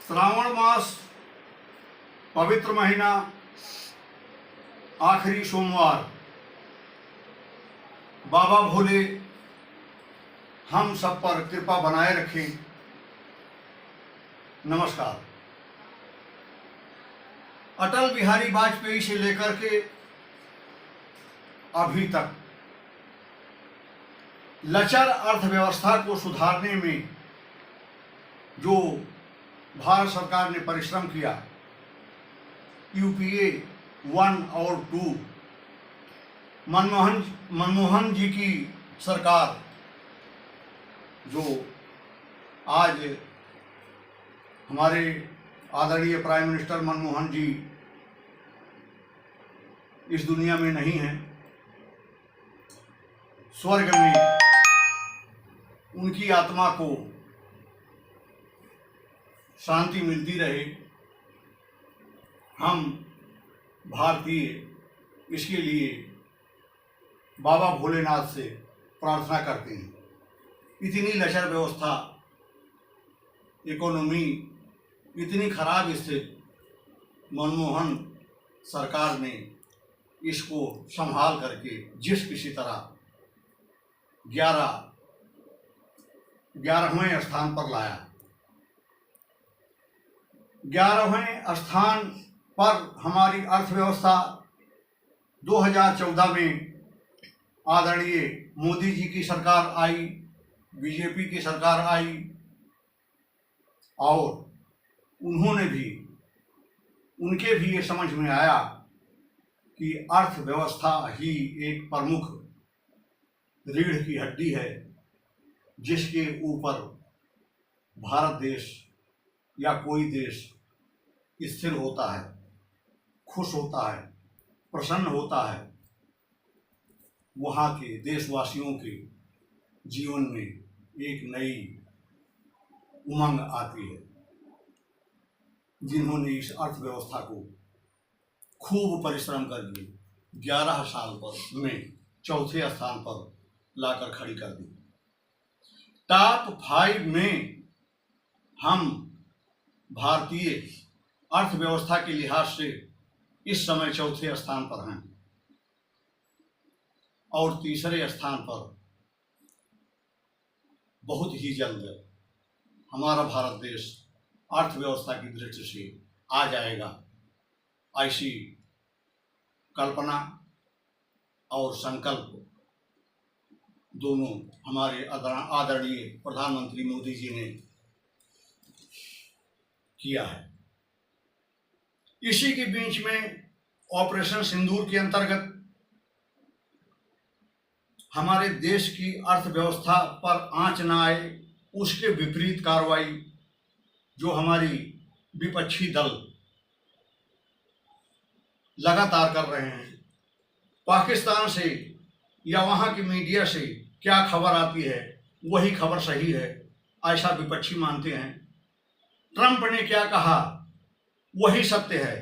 श्रावण मास पवित्र महीना, आखिरी सोमवार। बाबा भोले हम सब पर कृपा बनाए रखें। नमस्कार। अटल बिहारी वाजपेयी से लेकर के अभी तक लचर अर्थव्यवस्था को सुधारने में जो भारत सरकार ने परिश्रम किया, यूपीए 1 और 2, मनमोहन जी की सरकार जो आज हमारे आदरणीय प्राइम मिनिस्टर मनमोहन जी इस दुनिया में नहीं हैं, स्वर्ग में उनकी आत्मा को शांति मिलती रहे। हम भारतीय इसके लिए बाबा भोलेनाथ से प्रार्थना करते हैं। इतनी लचर व्यवस्था, इकोनॉमी इतनी खराब स्थिति, मनमोहन सरकार ने इसको संभाल करके जिस किसी तरह 11वें स्थान पर लाया। 11वें स्थान पर हमारी अर्थव्यवस्था 2014 में आदरणीय मोदी जी की सरकार आई, बीजेपी की सरकार आई और उनके भी ये समझ में आया कि अर्थव्यवस्था ही एक प्रमुख रीढ़ की हड्डी है, जिसके ऊपर भारत देश या कोई देश स्थिर होता है, खुश होता है, प्रसन्न होता है। वहाँ के देशवासियों के जीवन में एक नई उमंग आती है। जिन्होंने इस अर्थव्यवस्था को खूब परिश्रम करके 11 साल पर में चौथे स्थान पर लाकर खड़ी कर दी। टॉप 5 में हम भारतीय अर्थव्यवस्था के लिहाज से इस समय चौथे स्थान पर हैं और तीसरे स्थान पर बहुत ही जल्द हमारा भारत देश अर्थव्यवस्था की दृष्टि से आ जाएगा। ऐसी कल्पना और संकल्प दोनों हमारे आदरणीय प्रधानमंत्री मोदी जी ने किया है। इसी के बीच में ऑपरेशन सिंदूर के अंतर्गत हमारे देश की अर्थव्यवस्था पर आंच न आए, उसके विपरीत कार्रवाई जो हमारी विपक्षी दल लगातार कर रहे हैं। पाकिस्तान से या वहाँ की मीडिया से क्या खबर आती है वही खबर सही है, ऐसा विपक्षी मानते हैं। ट्रंप ने क्या कहा वही सत्य है,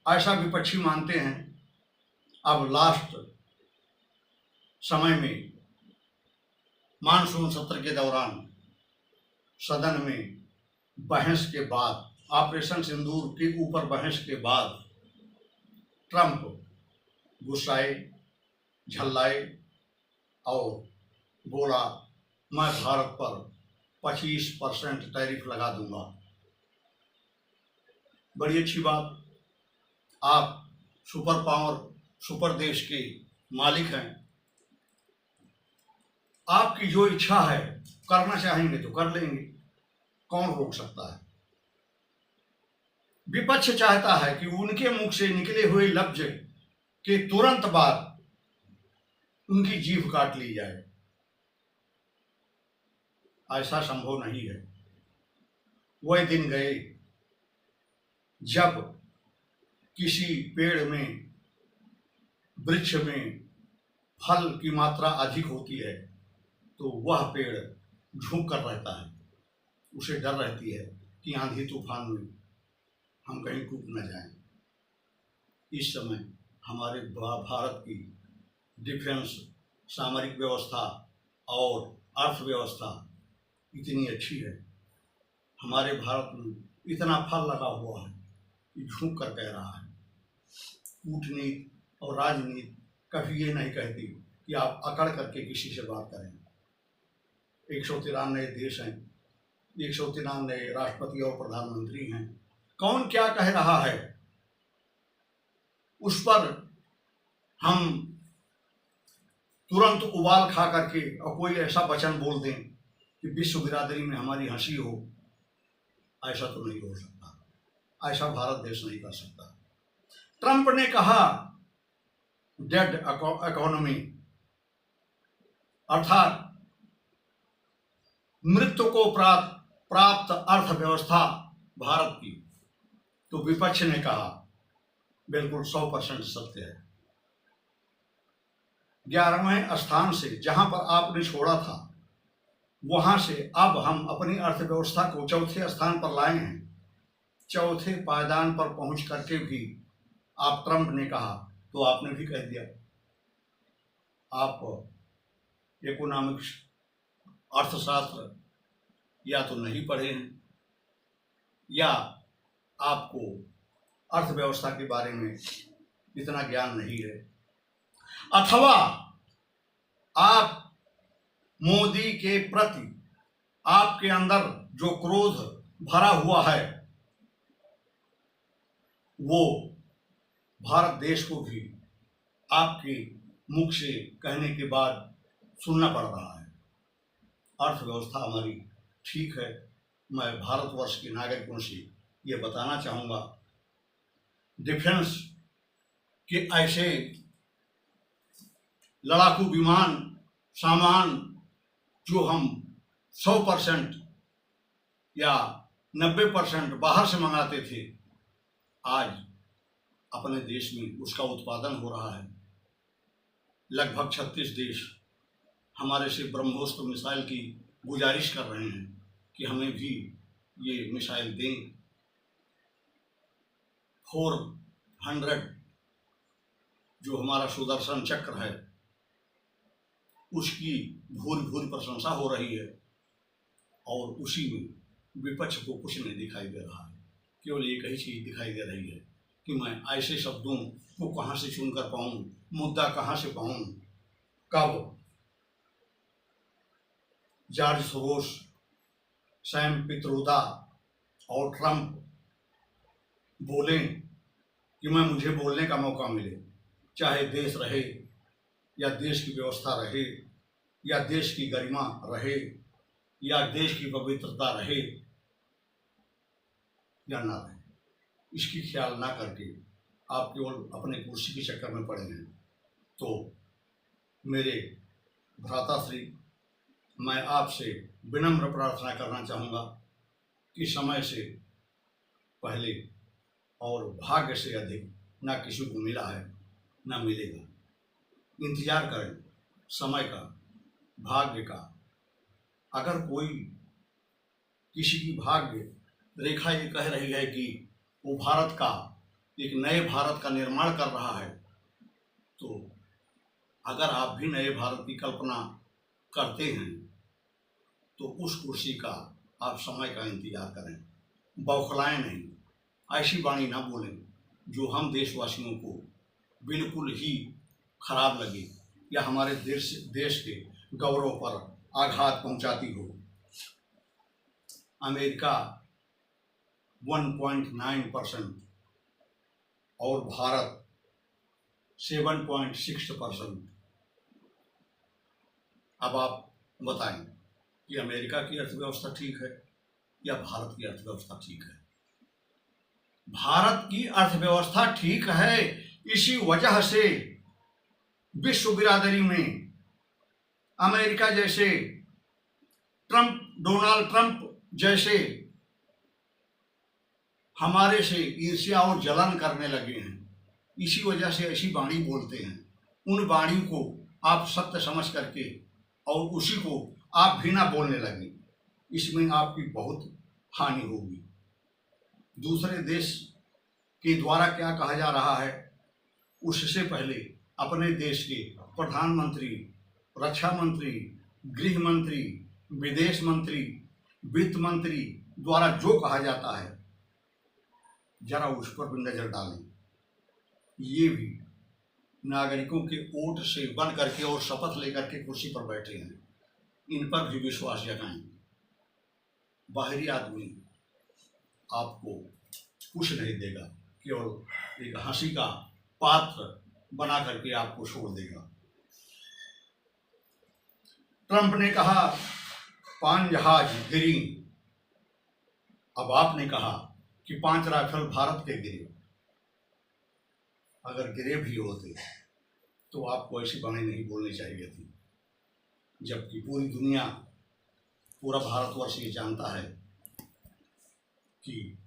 ऐसा विपक्षी मानते हैं। अब लास्ट समय में मानसून सत्र के दौरान सदन में बहस के बाद, ऑपरेशन सिंदूर के ऊपर बहस के बाद, ट्रंप गुस्साए, झल्लाए और बोला मैं भारत पर 25% टैरिफ लगा दूंगा। बड़ी अच्छी बात, आप सुपर पावर, सुपर देश के मालिक हैं। आपकी जो इच्छा है, करना चाहेंगे तो कर लेंगे, कौन रोक सकता है। विपक्ष चाहता है कि उनके मुख से निकले हुए लफ्ज के तुरंत बाद उनकी जीभ काट ली जाए। ऐसा संभव नहीं है। वह दिन गए जब किसी पेड़ में, वृक्ष में फल की मात्रा अधिक होती है तो वह पेड़ झुक कर रहता है। उसे डर रहती है कि आंधी तूफान में हम कहीं टूट न जाएं। इस समय हमारे भारत की डिफेंस, सामरिक व्यवस्था और अर्थव्यवस्था इतनी अच्छी है। हमारे भारत में इतना फल लगा हुआ है कि झुक कर कह रहा है। कूटनीति और राजनीति कभी ये नहीं कहती कि आप अकड़ करके किसी से बात करें। 193 देश हैं, 193 राष्ट्रपति और प्रधानमंत्री हैं। कौन क्या कह रहा है उस पर हम तुरंत उबाल खा करके और कोई ऐसा वचन बोल दें कि विश्व बिरादरी में हमारी हंसी हो, ऐसा तो नहीं हो सकता। ऐसा भारत देश नहीं कर सकता। ट्रंप ने कहा डेड इकोनॉमी, अर्थात मृत्यु को प्राप्त अर्थव्यवस्था भारत की। तो विपक्ष ने कहा बिल्कुल 100% सत्य है। 11वें स्थान से जहां पर आपने छोड़ा था वहां से अब हम अपनी अर्थव्यवस्था को चौथे स्थान पर लाए हैं। चौथे पायदान पर पहुंच करके भी आप ट्रंप ने कहा तो आपने भी कह दिया। आप इकोनॉमिक्स अर्थशास्त्र या तो नहीं पढ़े हैं या आपको अर्थव्यवस्था के बारे में इतना ज्ञान नहीं है, अथवा आप मोदी के प्रति आपके अंदर जो क्रोध भरा हुआ है वो भारत देश को भी आपके मुख से कहने के बाद सुनना पड़ रहा है। अर्थव्यवस्था हमारी ठीक है। मैं भारतवर्ष के नागरिकों से ये बताना चाहूँगा, डिफेंस के ऐसे लड़ाकू विमान सामान जो हम 100% या 90% बाहर से मंगाते थे, आज अपने देश में उसका उत्पादन हो रहा है। लगभग 36 देश हमारे से ब्रह्मोस्त्र मिसाइल की गुजारिश कर रहे हैं कि हमें भी ये मिसाइल दें। 400 जो हमारा सुदर्शन चक्र है उसकी भूरी भूरी प्रशंसा हो रही है और उसी में विपक्ष को कुछ नहीं दिखाई दे रहा है। केवल एक ही चीज दिखाई दे रही है कि मैं ऐसे शब्दों को कहाँ से चुनकर पाऊँ, मुद्दा कहाँ से पाऊँ। कब जॉर्ज सोरोस, सैम पित्रोदा और ट्रंप बोलें कि मुझे बोलने का मौका मिले, चाहे देश रहे या देश की व्यवस्था रहे या देश की गरिमा रहे या देश की पवित्रता रहे या ना रहे, इसकी ख्याल ना करके आप केवल अपने कुर्सी के चक्कर में पड़े हैं। तो मेरे भ्राताश्री, मैं आपसे विनम्र प्रार्थना करना चाहूँगा कि समय से पहले और भाग्य से अधिक ना किसी को मिला है ना मिलेगा। इंतजार करें समय का, भाग्य का। अगर कोई किसी की भाग्य रेखा ये कह रही है कि वो भारत का एक नए भारत का निर्माण कर रहा है, तो अगर आप भी नए भारत की कल्पना करते हैं तो उस कुर्सी का आप समय का इंतजार करें, बौखलाएं नहीं, ऐसी वाणी ना बोलें जो हम देशवासियों को बिल्कुल ही खराब लगे या हमारे देश के गौरव पर आघात पहुंचाती हो। अमेरिका 1.9% और भारत 7.6%। अब आप बताएं कि अमेरिका की अर्थव्यवस्था ठीक है या भारत की अर्थव्यवस्था ठीक है? भारत की अर्थव्यवस्था ठीक है। इसी वजह से विश्व बिरादरी में अमेरिका जैसे, डोनाल्ड ट्रंप जैसे हमारे से ईर्ष्या और जलन करने लगे हैं। इसी वजह से ऐसी वाणी बोलते हैं। उन वाणी को आप सत्य समझ करके और उसी को आप भी ना बोलने लगे, इसमें आपकी बहुत हानि होगी। दूसरे देश के द्वारा क्या कहा जा रहा है उससे पहले अपने देश के प्रधानमंत्री, रक्षा मंत्री, गृह मंत्री, विदेश मंत्री, वित्त मंत्री द्वारा जो कहा जाता है जरा उस पर भी नजर डालें। ये भी नागरिकों के वोट से बन करके और शपथ लेकर के कुर्सी पर बैठे हैं, इन पर भी विश्वास जताएं। बाहरी आदमी आपको कुछ नहीं देगा, केवल एक हंसी का पात्र बना करके आपको छोड़ देगा। ट्रंप ने कहा 5 जहाज गिरी, अब आपने कहा कि 5 राइफल भारत के गिरे। अगर गिरे भी होते तो आपको ऐसी बातें नहीं बोलनी चाहिए थी, जबकि पूरी दुनिया, पूरा भारतवर्ष ये जानता है कि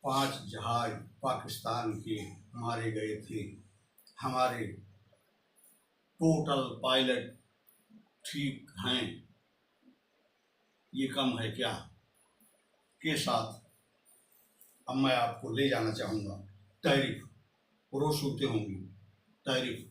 5 जहाज पाकिस्तान के मारे गए थे। हमारे टोटल पायलट ठीक हैं, ये कम है क्या के साथ। अब मैं आपको ले जाना चाहूँगा टैरिफ, रोज सुनते होंगे टैरिफ।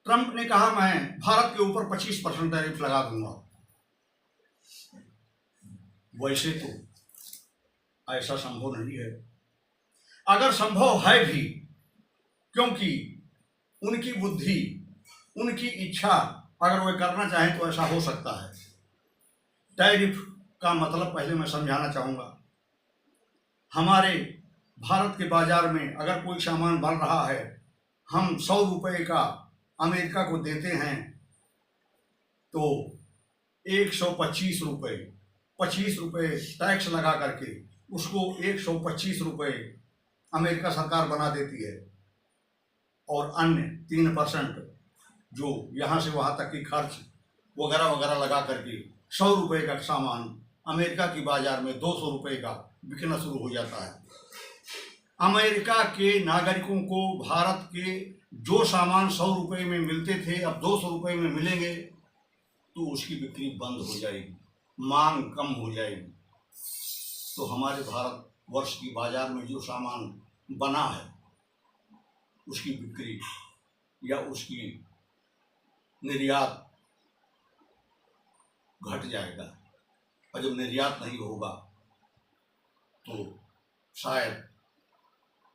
ट्रंप ने कहा मैं भारत के ऊपर 25% टैरिफ लगा दूंगा। वैसे तो ऐसा संभव नहीं है, अगर संभव है भी, क्योंकि उनकी बुद्धि, उनकी इच्छा, अगर वे करना चाहें तो ऐसा हो सकता है। टैरिफ का मतलब पहले मैं समझाना चाहूँगा। हमारे भारत के बाजार में अगर कोई सामान बन रहा है, हम 100 रुपये का अमेरिका को देते हैं, तो 125 रुपये, 25 रुपये टैक्स लगा करके उसको 125 रुपये अमेरिका सरकार बना देती है, और अन्य 3% जो यहाँ से वहाँ तक की खर्च वगैरह वगैरह लगा करके 100 रुपये का सामान अमेरिका की बाजार में 200 रुपये का बिकना शुरू हो जाता है। अमेरिका के नागरिकों को भारत के जो सामान 100 रुपये में मिलते थे अब 200 रुपये में मिलेंगे, तो उसकी बिक्री बंद हो जाएगी, मांग कम हो जाएगी। तो हमारे भारतवर्ष की बाजार में जो सामान बना है उसकी बिक्री या उसकी निर्यात घट जाएगा, और जब निर्यात नहीं होगा तो शायद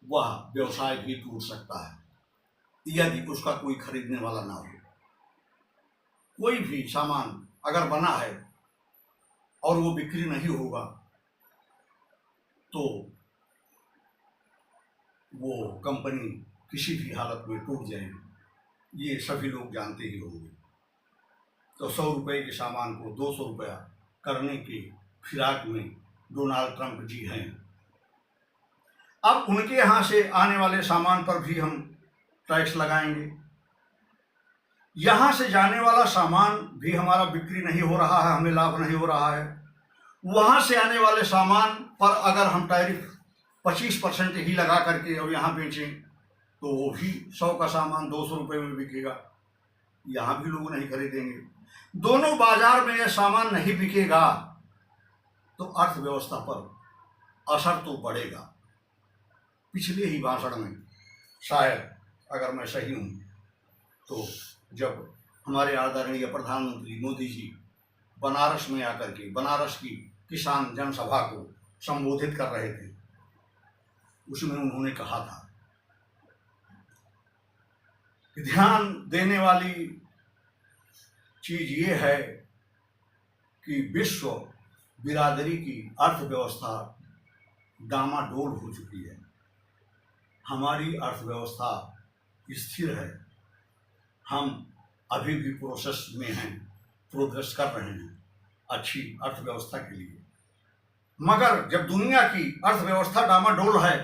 वह व्यवसाय भी टूट सकता है, यदि उसका कोई खरीदने वाला ना हो। कोई भी सामान अगर बना है और वो बिक्री नहीं होगा तो वो कंपनी किसी भी हालत में टूट जाएगी, ये सभी लोग जानते ही होंगे। तो 100 रुपये के सामान को 200 रुपया करने के फिराक में डोनाल्ड ट्रंप जी हैं। अब उनके यहाँ से आने वाले सामान पर भी हम टैक्स लगाएंगे। यहाँ से जाने वाला सामान भी हमारा बिक्री नहीं हो रहा है, हमें लाभ नहीं हो रहा है। वहाँ से आने वाले सामान पर अगर हम टैरिफ 25% ही लगा करके और यहाँ बेचें तो वो भी 100 का सामान 200 रुपये में बिकेगा, यहाँ भी लोग नहीं खरीदेंगे। दोनों बाजार में यह सामान नहीं बिकेगा तो अर्थव्यवस्था पर असर तो पड़ेगा। पिछले ही भाषण में शायद, अगर मैं सही हूँ, तो जब हमारे आदरणीय प्रधानमंत्री मोदी जी बनारस में आकर के बनारस की किसान जनसभा को संबोधित कर रहे थे, उसमें उन्होंने कहा था कि ध्यान देने वाली चीज ये है कि विश्व बिरादरी की अर्थव्यवस्था डामाडोल हो चुकी है, हमारी अर्थव्यवस्था स्थिर है, हम अभी भी प्रोसेस में हैं, प्रोग्रेस कर रहे हैं अच्छी अर्थव्यवस्था के लिए। मगर जब दुनिया की अर्थव्यवस्था डामाडोल है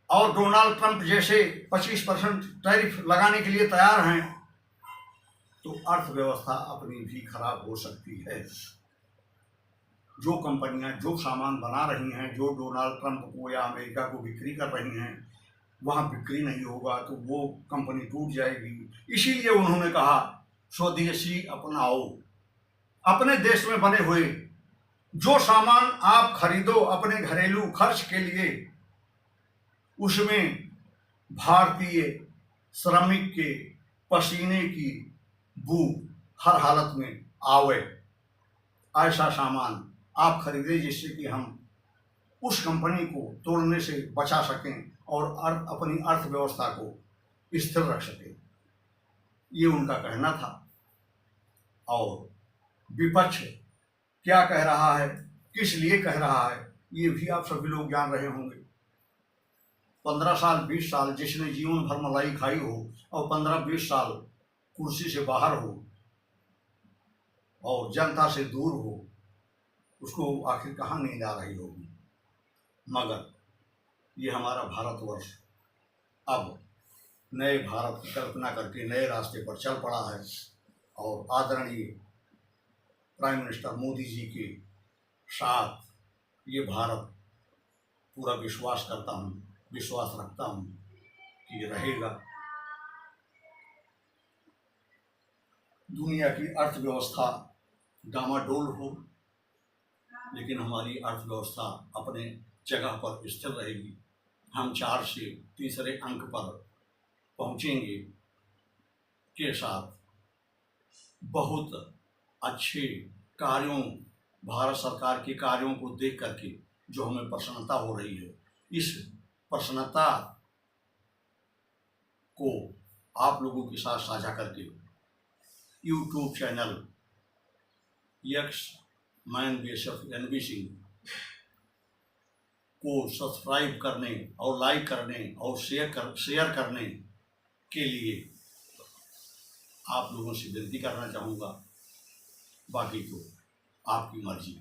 और डोनाल्ड ट्रंप जैसे 25% टैरिफ लगाने के लिए तैयार हैं, तो अर्थव्यवस्था अपनी भी खराब हो सकती है। जो कंपनियां जो सामान बना रही हैं, जो डोनाल्ड ट्रंप को या अमेरिका को बिक्री कर रही हैं, वहाँ बिक्री नहीं होगा तो वो कंपनी टूट जाएगी। इसीलिए उन्होंने कहा स्वदेशी अपनाओ, अपने देश में बने हुए जो सामान आप खरीदो अपने घरेलू खर्च के लिए, उसमें भारतीय श्रमिक के पसीने की बू हर हालत में आवे, ऐसा सामान आप खरीदें जिससे कि हम उस कंपनी को तोड़ने से बचा सकें और अपनी अर्थव्यवस्था को स्थिर रख सकें, ये उनका कहना था। और विपक्ष क्या कह रहा है, किस लिए कह रहा है, ये भी आप सभी लोग जान रहे होंगे। 15 साल 20 साल जिसने जीवन भर मलाई खाई हो और 15-20 साल कुर्सी से बाहर हो और जनता से दूर हो, उसको आखिर कहाँ नींद आ रही होगी। मगर ये हमारा भारतवर्ष अब नए भारत की कल्पना करके नए रास्ते पर चल पड़ा है और आदरणीय प्राइम मिनिस्टर मोदी जी के साथ ये भारत पूरा विश्वास रखता हूँ कि ये रहेगा। दुनिया की अर्थव्यवस्था डामाडोल हो, लेकिन हमारी अर्थव्यवस्था अपने जगह पर स्थिर रहेगी। हम 4 से तीसरे अंक पर पहुँचेंगे के साथ बहुत अच्छे कार्यों, भारत सरकार के कार्यों को देख करके जो हमें प्रसन्नता हो रही है, इस प्रसन्नता को आप लोगों के साथ साझा करके यूट्यूब चैनल यक्स मैन बेशफ NB सिंह को सब्सक्राइब करने और लाइक करने और शेयर करने के लिए आप लोगों से विनती करना चाहूँगा। बाकी तो आपकी मर्जी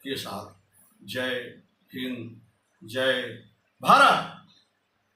के साथ। जय हिंद, जय भारत।